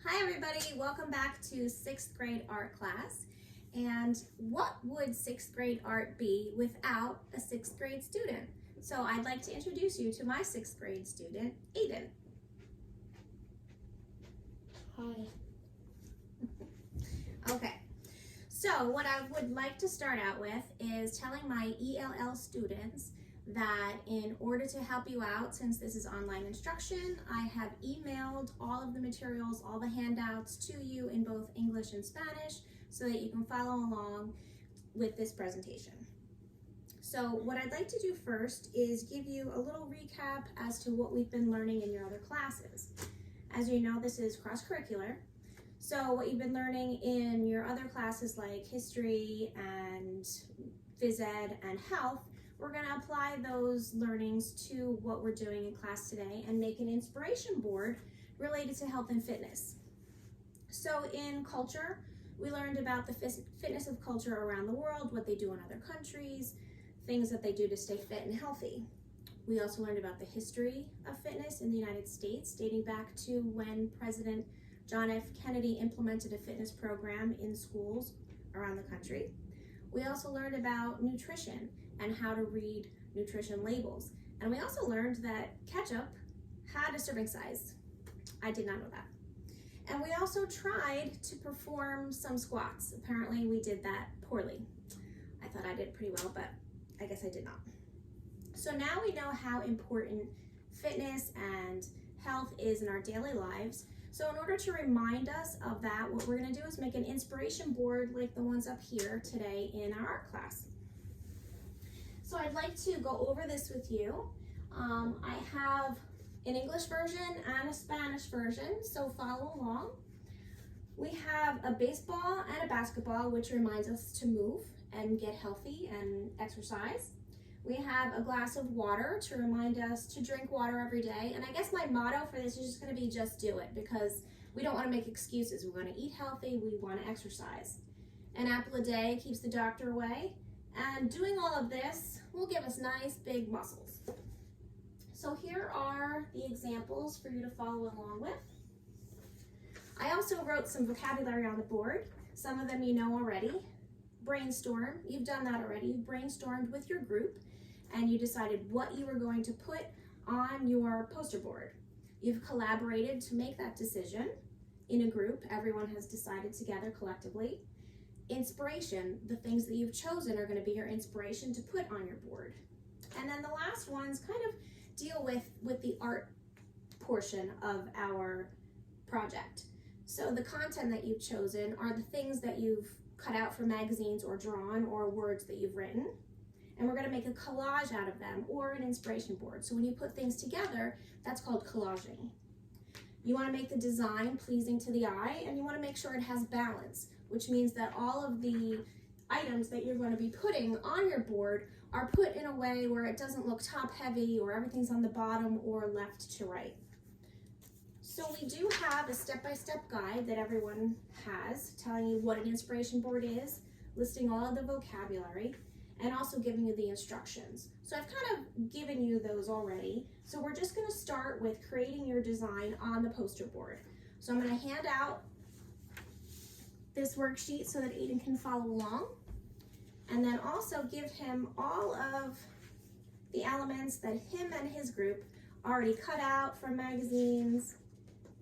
Hi everybody, welcome back to 6th grade art class. And what would 6th grade art be without a 6th grade student? So I'd like to introduce you to my 6th grade student, Aiden. Hi. Okay, so what I would like to start out with is telling my ELL students that in order to help you out, since this is online instruction, I have emailed all of the materials, all the handouts to you in both English and Spanish so that you can follow along with this presentation. So what I'd like to do first is give you a little recap as to what we've been learning in your other classes. As you know, this is cross-curricular. So what you've been learning in your other classes like history and phys ed and health, we're going to apply those learnings to what we're doing in class today and make an inspiration board related to health and fitness. So in culture, we learned about the fitness of culture around the world, what they do in other countries, things that they do to stay fit and healthy. We also learned about the history of fitness in the United States, dating back to when President John F. Kennedy implemented a fitness program in schools around the country. We also learned about nutrition and how to read nutrition labels. And we also learned that ketchup had a serving size. I did not know that. And we also tried to perform some squats. Apparently we did that poorly. I thought I did pretty well, but I guess I did not. So now we know how important fitness and health is in our daily lives. So in order to remind us of that, what we're gonna do is make an inspiration board like the ones up here today in our art class. So I'd like to go over this with you. I have an English version and a Spanish version, so follow along. We have a baseball and a basketball, which reminds us to move and get healthy and exercise. We have a glass of water to remind us to drink water every day. And I guess my motto for this is just gonna be just do it, because we don't wanna make excuses. We wanna eat healthy, we wanna exercise. An apple a day keeps the doctor away. And doing all of this will give us nice big muscles. So here are the examples for you to follow along with. I also wrote some vocabulary on the board. Some of them you know already. Brainstorm, you've done that already. You brainstormed with your group and you decided what you were going to put on your poster board. You've collaborated to make that decision in a group. Everyone has decided together collectively. Inspiration, the things that you've chosen are going to be your inspiration to put on your board. And then the last ones kind of deal with the art portion of our project. So the content that you've chosen are the things that you've cut out from magazines or drawn or words that you've written. And we're going to make a collage out of them or an inspiration board. So when you put things together, that's called collaging. You want to make the design pleasing to the eye and you want to make sure it has balance, which means that all of the items that you're going to be putting on your board are put in a way where it doesn't look top heavy or everything's on the bottom or left to right. So we do have a step-by-step guide that everyone has telling you what an inspiration board is, listing all of the vocabulary, and also giving you the instructions. So I've kind of given you those already. So we're just going to start with creating your design on the poster board. So I'm going to hand out this worksheet so that Aiden can follow along, and then also give him all of the elements that him and his group already cut out from magazines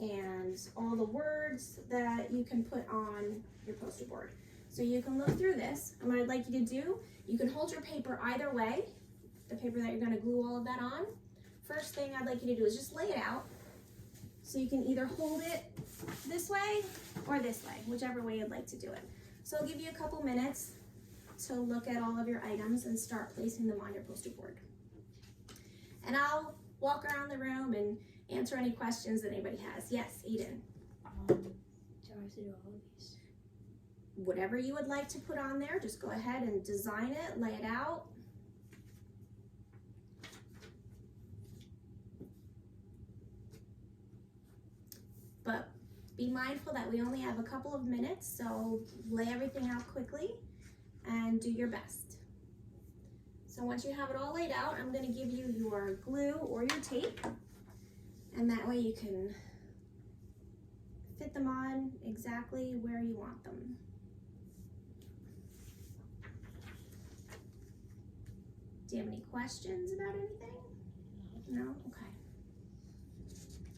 and all the words that you can put on your poster board. So you can look through this, and what I'd like you to do, you can hold your paper either way, the paper that you're going to glue all of that on. First thing I'd like you to do is just lay it out. So you can either hold it this way or this way, whichever way you'd like to do it. So I'll give you a couple minutes to look at all of your items and start placing them on your poster board. And I'll walk around the room and answer any questions that anybody has. Yes, Eden? Do I have to do all of these? Whatever you would like to put on there, just go ahead and design it, lay it out. But be mindful that we only have a couple of minutes, so lay everything out quickly and do your best. So once you have it all laid out, I'm going to give you your glue or your tape, and that way you can fit them on exactly where you want them. Do you have any questions about anything? No? Okay.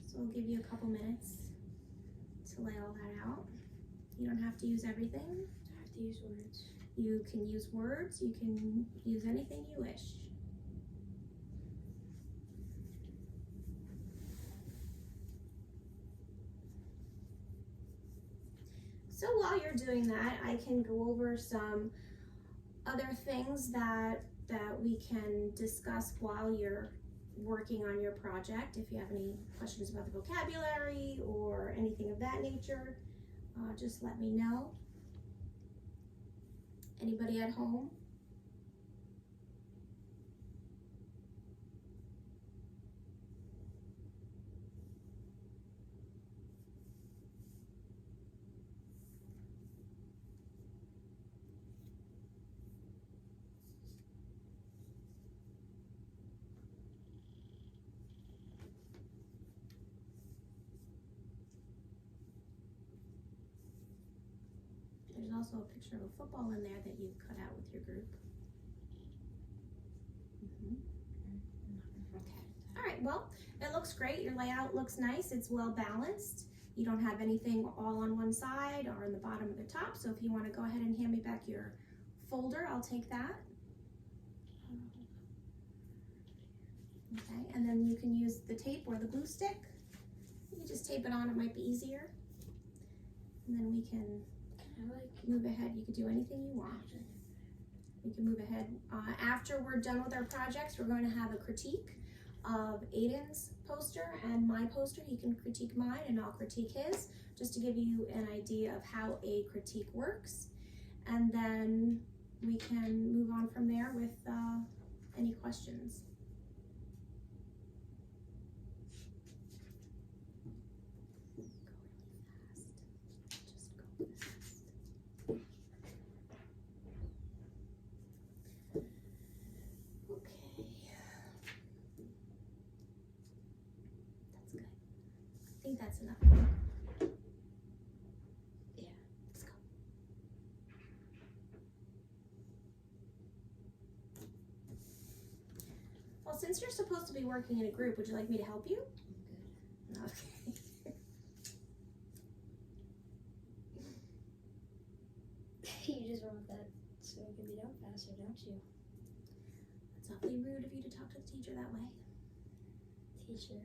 So we'll give you a couple minutes to lay all that out. You don't have to use everything. I have to use words. You can use words, you can use anything you wish. So while you're doing that, I can go over some other things that we can discuss while you're working on your project. If you have any questions about the vocabulary or anything of that nature, just let me know. Anybody at home? There's also a picture of a football in there that you cut out with your group. Okay. All right, well, it looks great. Your layout looks nice. It's well balanced. You don't have anything all on one side or on the bottom or the top. So if you want to go ahead and hand me back your folder, I'll take that. Okay, and then you can use the tape or the glue stick. You can just tape it on, it might be easier. And then we can move ahead. You can do anything you want. We can move ahead. After we're done with our projects, we're going to have a critique of Aiden's poster and my poster. He can critique mine and I'll critique his, just to give you an idea of how a critique works. And then we can move on from there with any questions. I think that's enough. Yeah. Let's go. Well, since you're supposed to be working in a group, would you like me to help you? I'm good. Okay. You just want that so it can be done faster, don't you? It's awfully rude of you to talk to the teacher that way. Teacher.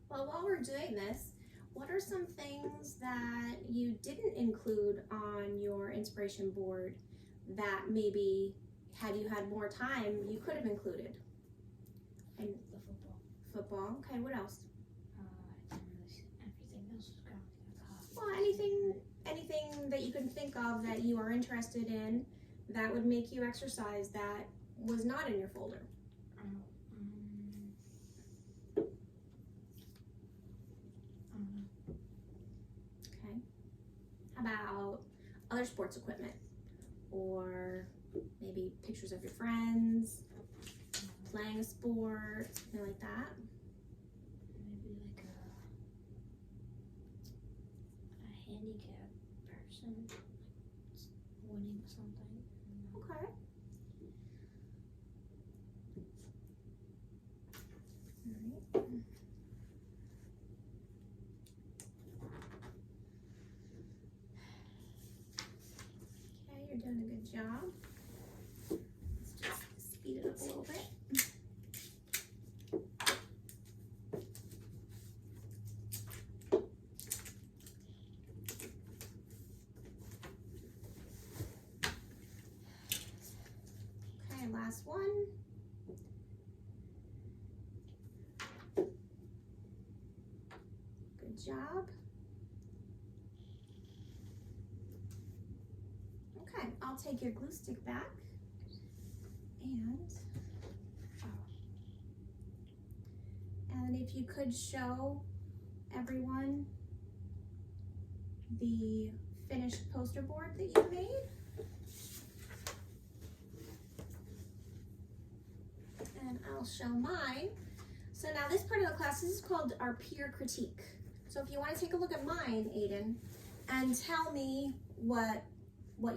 Well, while we're doing this, what are some things that you didn't include on your inspiration board that maybe, had you had more time, you could have included? And The football. football, okay, what else? I didn't really see everything else was kind of Well, anything that you can think of that you are interested in that would make you exercise that was not in your folder. Okay. How about other sports equipment? Or maybe pictures of your friends, playing a sport, something like that? Maybe like a handicapped person winning something. Okay. Alright. Okay, you're doing a good job. Let's just speed it up a little bit. Okay, last one. Good job. Okay, I'll take your glue stick back. And if you could show everyone the finished poster board that you made. And I'll show mine. So now this part of the class, this is called our peer critique. So if you want to take a look at mine, Aiden, and tell me what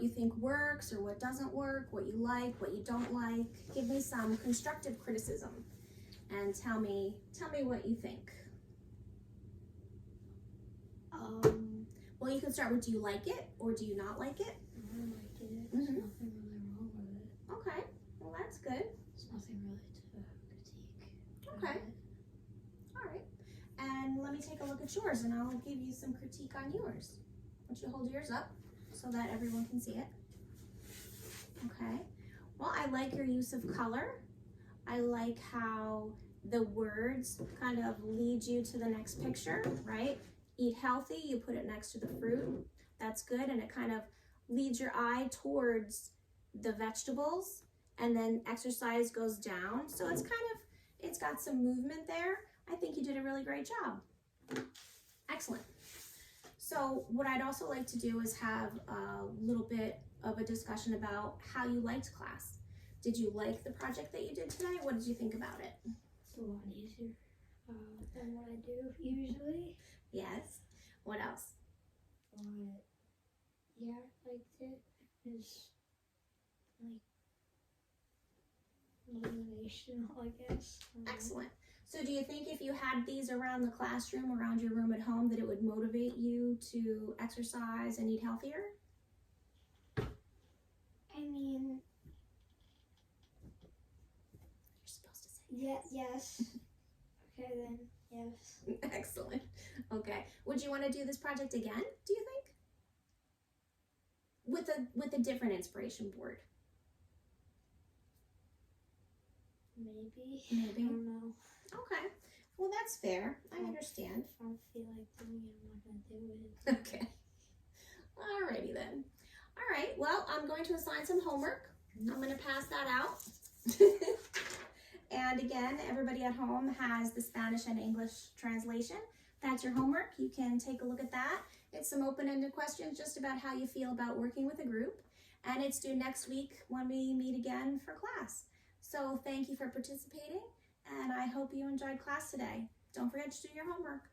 you think works or what doesn't work, what you like, what you don't like. Give me some constructive criticism and tell me what you think. Well, you can start with, do you like it or do you not like it? I like it. There's nothing really wrong with it. Okay, well that's good. There's nothing really to critique. Okay, all right. And let me take a look at yours and I'll give you some critique on yours. Why don't you hold yours up so that everyone can see it? Okay, well I like your use of color. I like how the words kind of lead you to the next picture, right? Eat healthy, you put it next to the fruit. That's good, and it kind of leads your eye towards the vegetables, and then exercise goes down. So it's got some movement there. I think you did a really great job. Excellent. So what I'd also like to do is have a little bit of a discussion about how you liked class. Did you like the project that you did today? What did you think about it? It's a lot easier than what I do usually. Yes. What else? But yeah, I liked it. It's like motivational, I guess. Excellent. So do you think if you had these around the classroom, around your room at home, that it would motivate you to exercise and eat healthier? I mean, You're supposed to say yes. Okay then, yes. Excellent. Okay. Would you want to do this project again, do you think? With a different inspiration board? Maybe. Maybe. I don't know. Okay. Well, that's fair. I understand. If I don't feel like doing it, I'm not going to do it. Okay. Alrighty then. All right. Well, I'm going to assign some homework. I'm going to pass that out. And again, everybody at home has the Spanish and English translation. That's your homework. You can take a look at that. It's some open-ended questions just about how you feel about working with a group. And it's due next week when we meet again for class. So thank you for participating, and I hope you enjoyed class today. Don't forget to do your homework.